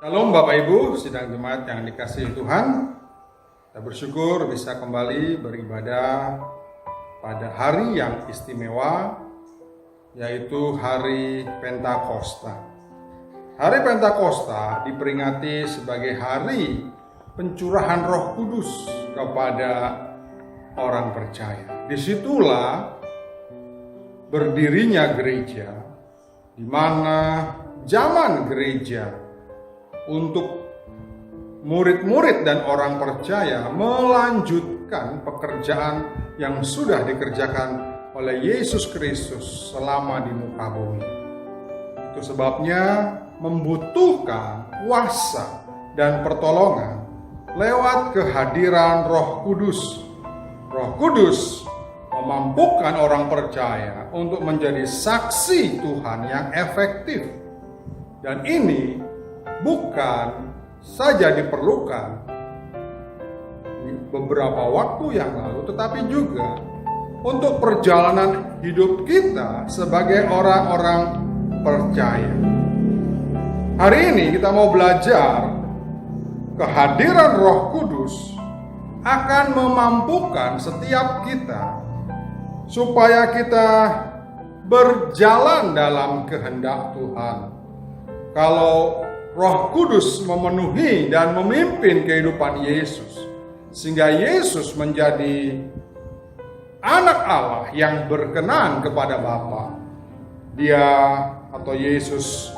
Shalom Bapak Ibu, sidang jemaat yang dikasihi Tuhan. Kita bersyukur bisa kembali beribadah pada hari yang istimewa, yaitu hari Pentakosta. Hari Pentakosta diperingati sebagai hari pencurahan Roh Kudus kepada orang percaya. Disitulah berdirinya gereja, di mana zaman gereja untuk murid-murid dan orang percaya melanjutkan pekerjaan yang sudah dikerjakan oleh Yesus Kristus selama di muka bumi. Itu sebabnya membutuhkan kuasa dan pertolongan lewat kehadiran Roh Kudus. Roh Kudus memampukan orang percaya untuk menjadi saksi Tuhan yang efektif. Dan ini bukan saja diperlukan beberapa waktu yang lalu, tetapi juga untuk perjalanan hidup kita sebagai orang-orang percaya. Hari ini kita mau belajar kehadiran Roh Kudus akan memampukan setiap kita supaya kita berjalan dalam kehendak Tuhan. Kalau Roh Kudus memenuhi dan memimpin kehidupan Yesus, sehingga Yesus menjadi anak Allah yang berkenan kepada Bapa. Dia atau Yesus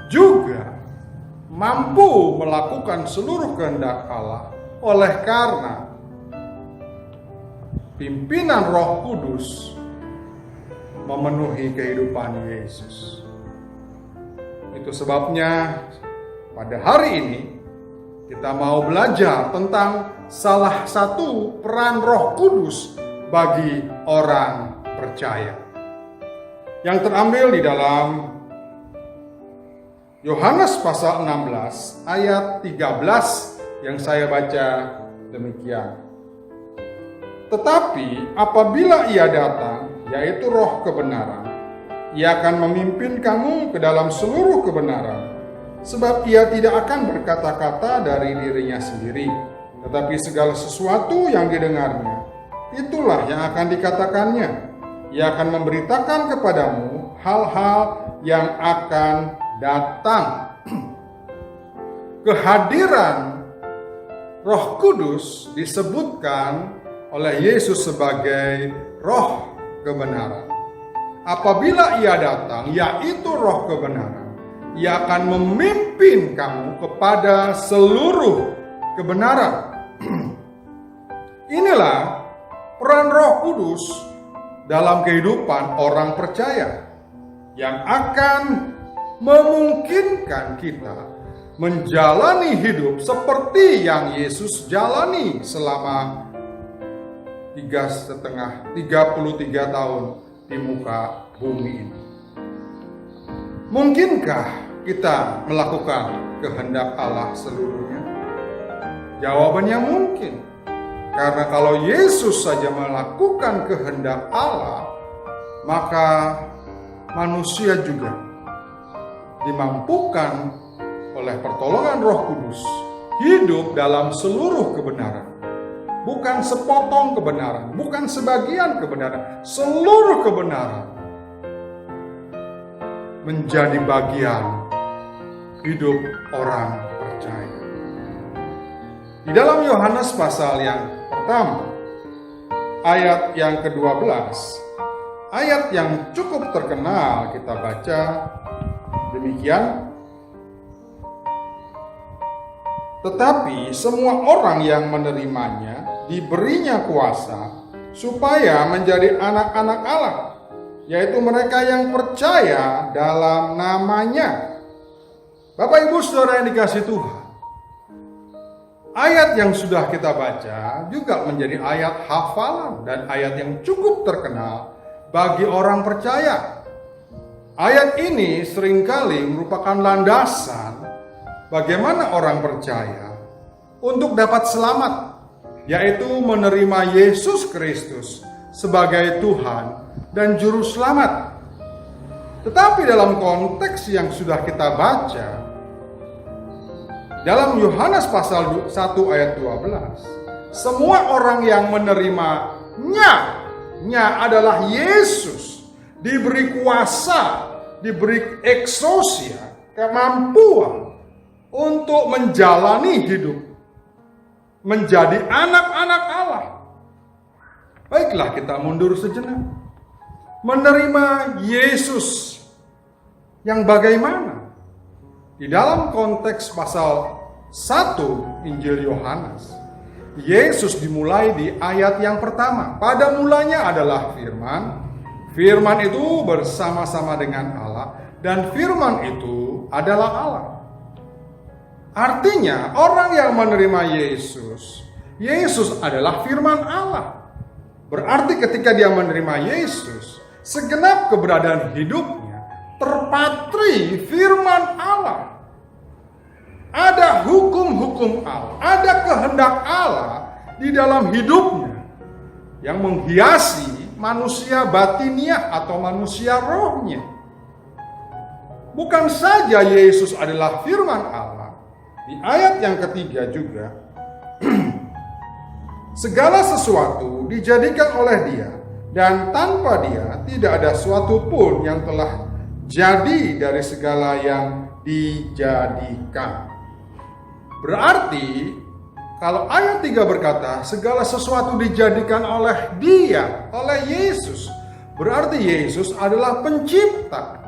juga mampu melakukan seluruh kehendak Allah oleh karena pimpinan Roh Kudus memenuhi kehidupan Yesus. Itu sebabnya pada hari ini kita mau belajar tentang salah satu peran Roh Kudus bagi orang percaya, yang terambil di dalam Yohanes pasal 16 ayat 13 yang saya baca demikian. Tetapi apabila Ia datang, yaitu Roh kebenaran, Ia akan memimpin kamu ke dalam seluruh kebenaran. Sebab Ia tidak akan berkata-kata dari dirinya sendiri, tetapi segala sesuatu yang didengarnya, itulah yang akan dikatakannya. Ia akan memberitakan kepadamu hal-hal yang akan datang. Kehadiran Roh Kudus disebutkan oleh Yesus sebagai Roh kebenaran. Apabila Ia datang, yaitu Roh kebenaran, Ia akan memimpin kamu kepada seluruh kebenaran. Inilah peran Roh Kudus dalam kehidupan orang percaya yang akan memungkinkan kita menjalani hidup seperti yang Yesus jalani selama 33 tahun di muka bumi ini. Mungkinkah kita melakukan kehendak Allah seluruhnya? Jawabannya mungkin. Karena kalau Yesus saja melakukan kehendak Allah, maka manusia juga dimampukan oleh pertolongan Roh Kudus hidup dalam seluruh kebenaran. Bukan sepotong kebenaran, bukan sebagian kebenaran, seluruh kebenaran menjadi bagian hidup orang percaya. Di dalam Yohanes pasal yang pertama, ayat yang ke-12, ayat yang cukup terkenal kita baca demikian. Tetapi semua orang yang menerimanya diberinya kuasa supaya menjadi anak-anak Allah, yaitu mereka yang percaya dalam namanya. Bapak Ibu Saudara yang dikasihi Tuhan, ayat yang sudah kita baca juga menjadi ayat hafalan dan ayat yang cukup terkenal bagi orang percaya. Ayat ini seringkali merupakan landasan bagaimana orang percaya untuk dapat selamat, yaitu menerima Yesus Kristus sebagai Tuhan dan Juru Selamat. Tetapi dalam konteks yang sudah kita baca, Dalam Yohanes pasal 1 ayat 12, semua orang yang menerimanya adalah Yesus, diberi kuasa, diberi eksosia, kemampuan untuk menjalani hidup, menjadi anak-anak Allah. Baiklah, kita mundur sejenak. Menerima Yesus yang bagaimana? Di dalam konteks pasal 1 Injil Yohanes, Yesus dimulai di ayat yang pertama. Pada mulanya adalah firman. Firman itu bersama-sama dengan Allah, dan firman itu adalah Allah. Artinya, orang yang menerima Yesus, Yesus adalah firman Allah. Berarti ketika dia menerima Yesus, segenap keberadaan hidupnya terpatri firman Allah. Ada hukum-hukum Allah, ada kehendak Allah di dalam hidupnya yang menghiasi manusia batiniah atau manusia rohnya. Bukan saja Yesus adalah firman Allah, di ayat yang ketiga juga, segala sesuatu dijadikan oleh Dia, dan tanpa Dia tidak ada suatu pun yang telah jadi dari segala yang dijadikan. Berarti kalau ayat 3 berkata segala sesuatu dijadikan oleh Dia, oleh Yesus, berarti Yesus adalah pencipta.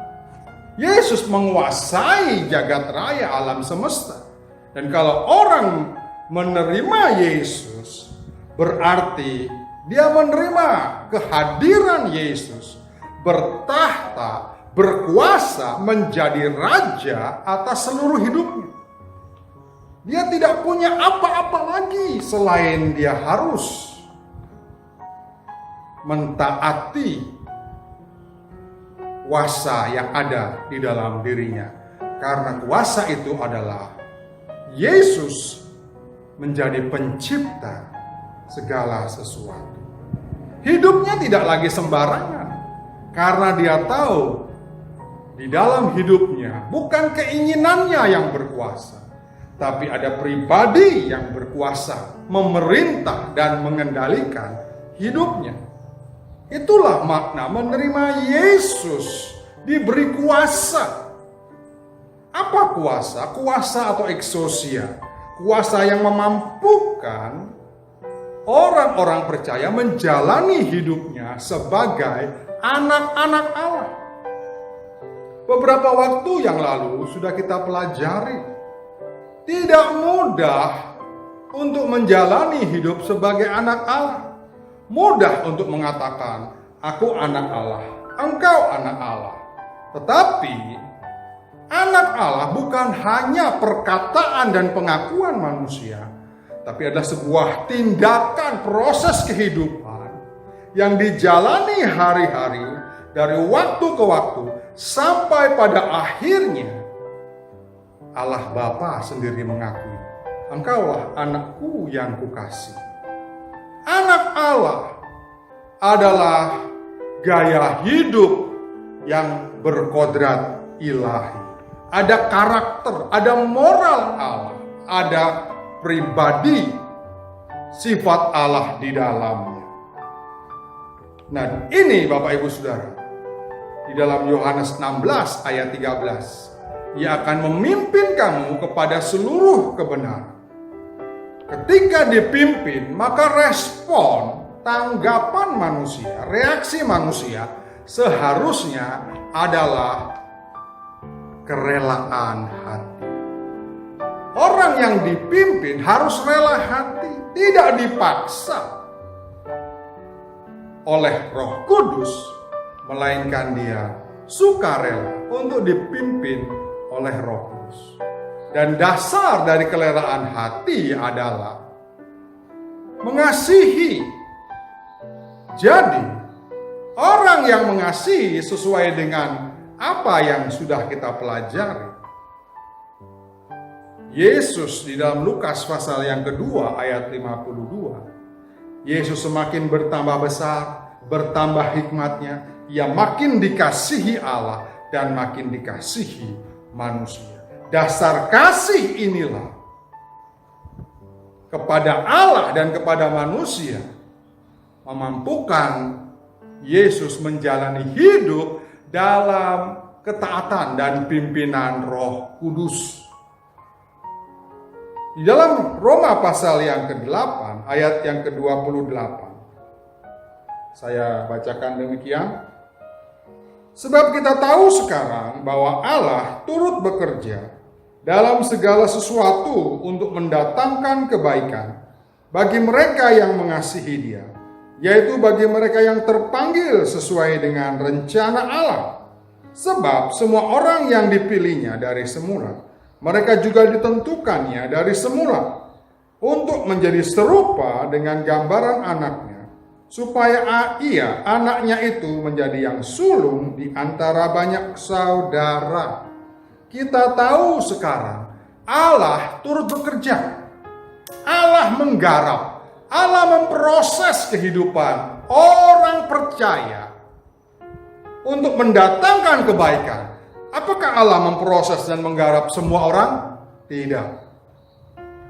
Yesus menguasai jagat raya alam semesta. Dan kalau orang menerima Yesus, berarti dia menerima kehadiran Yesus bertahta, berkuasa menjadi raja atas seluruh hidupnya. Dia tidak punya apa-apa lagi selain dia harus mentaati kuasa yang ada di dalam dirinya. Karena kuasa itu adalah Yesus menjadi pencipta segala sesuatu. Hidupnya tidak lagi sembarangan, karena dia tahu di dalam hidupnya bukan keinginannya yang berkuasa, tapi ada pribadi yang berkuasa memerintah dan mengendalikan hidupnya. Itulah makna menerima Yesus, diberi kuasa. Apa kuasa? Kuasa atau eksosia. Kuasa yang memampukan orang-orang percaya menjalani hidupnya sebagai anak-anak Allah. Beberapa waktu yang lalu sudah kita pelajari. Tidak mudah untuk menjalani hidup sebagai anak Allah. Mudah untuk mengatakan, aku anak Allah, engkau anak Allah. Tetapi, anak Allah bukan hanya perkataan dan pengakuan manusia, tapi adalah sebuah tindakan proses kehidupan yang dijalani hari-hari dari waktu ke waktu sampai pada akhirnya Allah Bapa sendiri mengakui, engkaulah anakku yang kukasih. Anak Allah adalah gaya hidup yang berkodrat ilahi. Ada karakter, ada moral Allah, ada pribadi sifat Allah di dalamnya. Nah, ini Bapak Ibu Saudara, di dalam Yohanes 16 ayat 13. Ia akan memimpin kamu kepada seluruh kebenaran. Ketika dipimpin, maka respon, tanggapan manusia, reaksi manusia seharusnya adalah kerelaan hati. Orang yang dipimpin harus rela hati, tidak dipaksa oleh Roh Kudus, melainkan dia sukarela untuk dipimpin oleh Roh Kudus. Dan dasar dari kerelaan hati adalah mengasihi. Jadi, orang yang mengasihi sesuai dengan apa yang sudah kita pelajari. Yesus di dalam Lukas pasal yang kedua ayat 52. Yesus semakin bertambah besar, bertambah hikmatnya, ia makin dikasihi Allah dan makin dikasihi manusia. Dasar kasih inilah kepada Allah dan kepada manusia, memampukan Yesus menjalani hidup dalam ketaatan dan pimpinan Roh Kudus. Di dalam Roma pasal yang ke-8 ayat yang ke-28, saya bacakan demikian. Sebab kita tahu sekarang bahwa Allah turut bekerja dalam segala sesuatu untuk mendatangkan kebaikan bagi mereka yang mengasihi Dia, yaitu bagi mereka yang terpanggil sesuai dengan rencana Allah. Sebab semua orang yang dipilihnya dari semula, mereka juga ditentukannya dari semula untuk menjadi serupa dengan gambaran anaknya, supaya ia, anaknya itu menjadi yang sulung di antara banyak saudara. Kita tahu sekarang Allah turut bekerja. Allah menggarap, Allah memproses kehidupan orang percaya untuk mendatangkan kebaikan. Apakah Allah memproses dan menggarap semua orang? Tidak.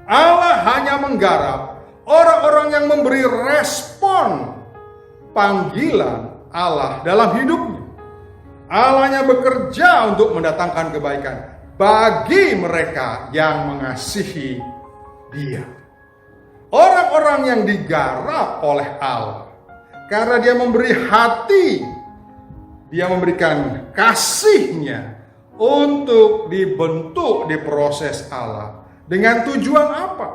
Allah hanya menggarap orang-orang yang memberi respon panggilan Allah dalam hidupnya. Allahnya bekerja untuk mendatangkan kebaikan bagi mereka yang mengasihi Dia. Orang-orang yang digarap oleh Allah karena Dia memberi hati, Dia memberikan kasih-Nya untuk dibentuk, diproses Allah. Dengan tujuan apa?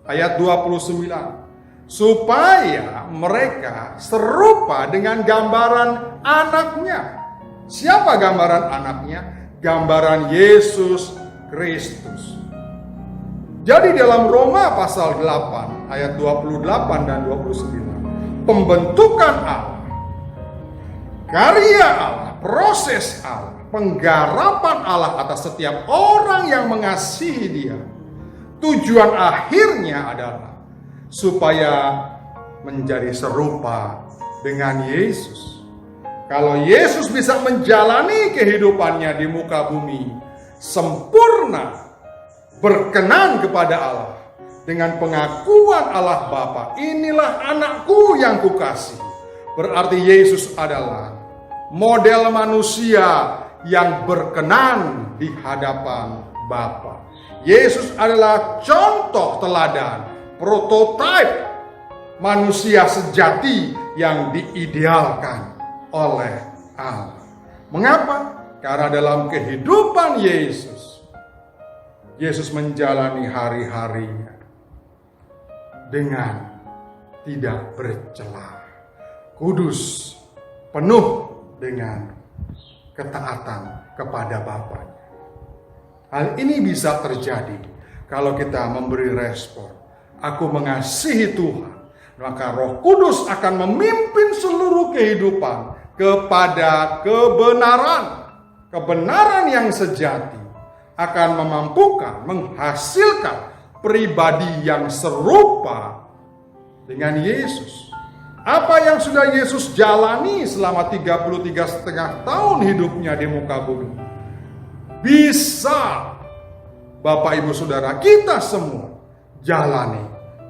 Ayat 29. Supaya mereka serupa dengan gambaran anaknya. Siapa gambaran anaknya? Gambaran Yesus Kristus. Jadi dalam Roma pasal 8 ayat 28 dan 29, pembentukan Allah, karya Allah, proses Allah, penggarapan Allah atas setiap orang yang mengasihi Dia, tujuan akhirnya adalah supaya menjadi serupa dengan Yesus. Kalau Yesus bisa menjalani kehidupannya di muka bumi sempurna, berkenan kepada Allah, dengan pengakuan Allah Bapa, inilah anakku yang kukasihi. Berarti Yesus adalah model manusia yang berkenan di hadapan Bapa. Yesus adalah contoh teladan, prototipe manusia sejati yang diidealkan oleh Allah. Mengapa? Karena dalam kehidupan Yesus menjalani hari-harinya dengan tidak bercela, kudus, penuh dengan ketaatan kepada Bapanya. Hal ini bisa terjadi kalau kita memberi respon, aku mengasihi Tuhan, maka Roh Kudus akan memimpin seluruh kehidupan kepada kebenaran. Kebenaran yang sejati akan memampukan, menghasilkan pribadi yang serupa dengan Yesus. Apa yang sudah Yesus jalani selama 33,5 tahun hidupnya di muka bumi, bisa Bapak Ibu Saudara kita semua jalani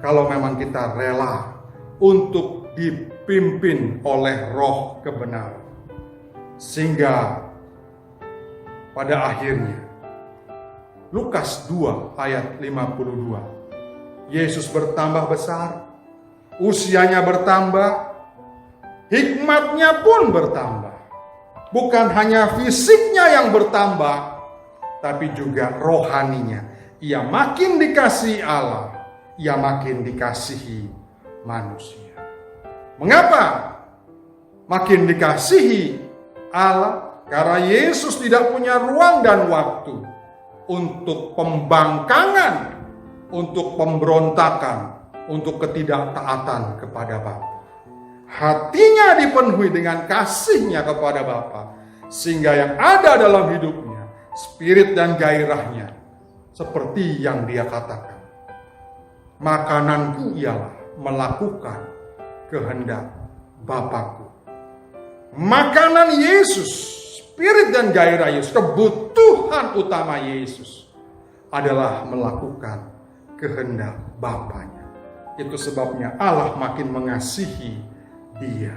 kalau memang kita rela untuk dipimpin oleh Roh kebenaran. Sehingga pada akhirnya Lukas 2 ayat 52, Yesus bertambah besar, usianya bertambah, hikmatnya pun bertambah. Bukan hanya fisiknya yang bertambah, tapi juga rohaninya. Ia makin dikasihi Allah, ia makin dikasihi manusia. Mengapa makin dikasihi Allah? Karena Yesus tidak punya ruang dan waktu untuk pembangkangan, untuk pemberontakan, untuk ketidaktaatan kepada Bapa. Hatinya dipenuhi dengan kasih-Nya kepada Bapa, sehingga yang ada dalam hidupnya, spirit dan gairahnya, seperti yang Dia katakan, makananku ialah melakukan kehendak Bapakku. Makanan Yesus, spirit dan gairah Yesus, kebutuhan utama Yesus adalah melakukan kehendak Bapanya. Itu sebabnya Allah makin mengasihi dia.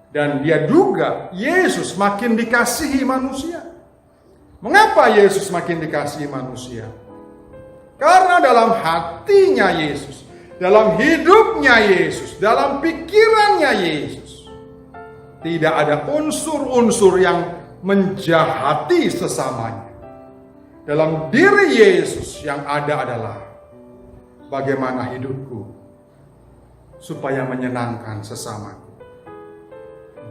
Dan dia juga, Yesus makin dikasihi manusia. Mengapa Yesus makin dikasihi manusia? Karena dalam hatinya Yesus, dalam hidupnya Yesus, dalam pikirannya Yesus, tidak ada unsur-unsur yang menjahati sesamanya. Dalam diri Yesus yang ada adalah bagaimana hidupku supaya menyenangkan sesamaku.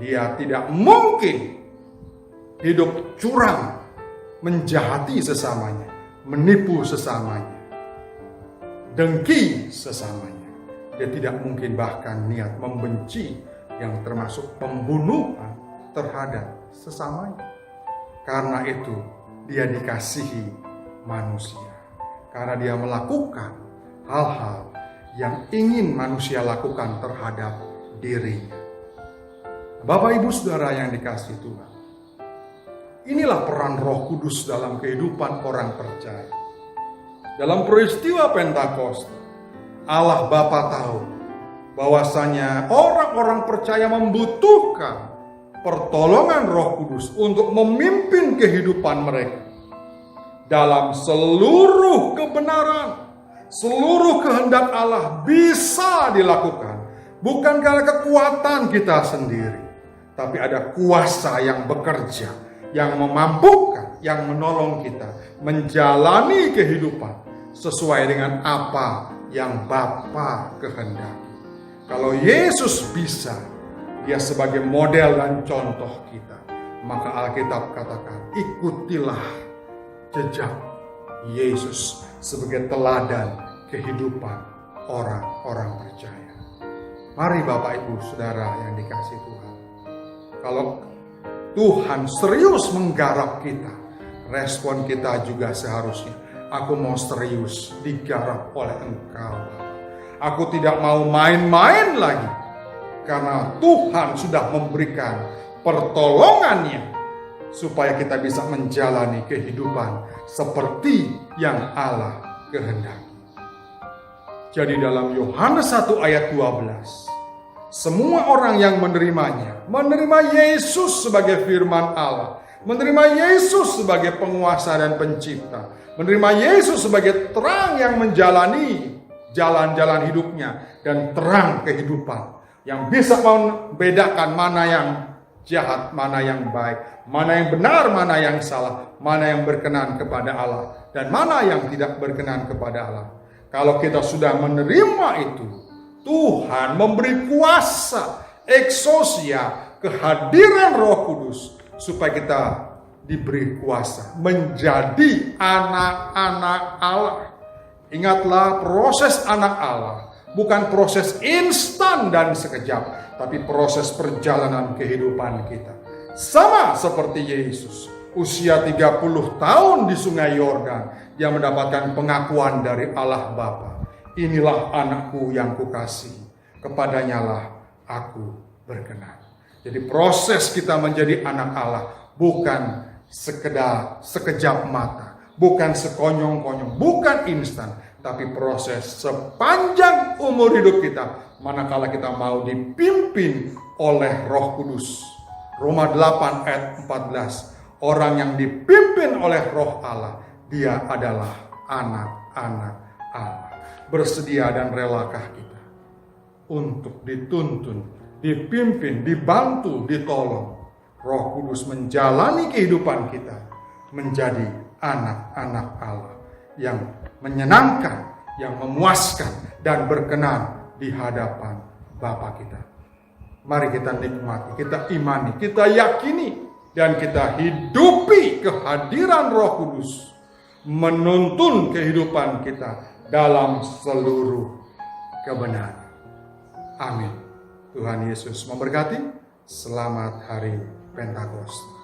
Dia tidak mungkin hidup curang, menjahati sesamanya, menipu sesamanya, dengki sesamanya. Dia tidak mungkin bahkan niat membenci, yang termasuk pembunuhan terhadap sesamanya. Karena itu dia dikasihi manusia. Karena dia melakukan hal-hal yang ingin manusia lakukan terhadap dirinya. Bapak Ibu Saudara yang dikasihi Tuhan, inilah peran Roh Kudus dalam kehidupan orang percaya. Dalam peristiwa Pentakosta, Allah Bapa tahu bahwasanya orang-orang percaya membutuhkan pertolongan Roh Kudus untuk memimpin kehidupan mereka dalam seluruh kebenaran. Seluruh kehendak Allah bisa dilakukan bukan karena kekuatan kita sendiri, tapi ada kuasa yang bekerja, yang memampukan, yang menolong kita menjalani kehidupan sesuai dengan apa yang Bapa kehendaki. Kalau Yesus bisa, dia sebagai model dan contoh kita, maka Alkitab katakan, ikutilah jejak Yesus sebagai teladan kehidupan orang-orang percaya. Mari Bapak Ibu Saudara yang dikasihi Tuhan, kalau Tuhan serius menggarap kita, respon kita juga seharusnya, aku mau serius digarap oleh Engkau. Aku tidak mau main-main lagi, karena Tuhan sudah memberikan pertolongannya supaya kita bisa menjalani kehidupan seperti yang Allah kehendaki. Jadi dalam Yohanes 1 ayat 12, semua orang yang menerimanya, menerima Yesus sebagai firman Allah, menerima Yesus sebagai penguasa dan pencipta, menerima Yesus sebagai terang yang menjalani jalan-jalan hidupnya dan terang kehidupan yang bisa membedakan mana yang jahat, mana yang baik, mana yang benar, mana yang salah, mana yang berkenan kepada Allah, dan mana yang tidak berkenan kepada Allah. Kalau kita sudah menerima itu, Tuhan memberi kuasa, eksosia, kehadiran Roh Kudus, supaya kita diberi kuasa menjadi anak-anak Allah. Ingatlah, proses anak Allah bukan proses instan dan sekejap, tapi proses perjalanan kehidupan kita. Sama seperti Yesus, usia 30 tahun di Sungai Yordan, dia mendapatkan pengakuan dari Allah Bapa. Inilah anakku yang kukasihi, kepadanya lah aku berkenan. Jadi proses kita menjadi anak Allah bukan sekedar sekejap mata, bukan sekonyong-konyong, bukan instan, tapi proses sepanjang umur hidup kita, manakala kita mau dipimpin oleh Roh Kudus. Roma 8 ayat 14, orang yang dipimpin oleh Roh Allah, dia adalah anak-anak Allah. Bersedia dan relakah kita untuk dituntun, dipimpin, dibantu, ditolong Roh Kudus menjalani kehidupan kita menjadi anak-anak Allah yang menyenangkan, yang memuaskan dan berkenan di hadapan Bapa kita. Mari kita nikmati, kita imani, kita yakini, dan kita hidupi kehadiran Roh Kudus menuntun kehidupan kita dalam seluruh kebenaran. Amin. Tuhan Yesus memberkati. Selamat hari Pentakosta.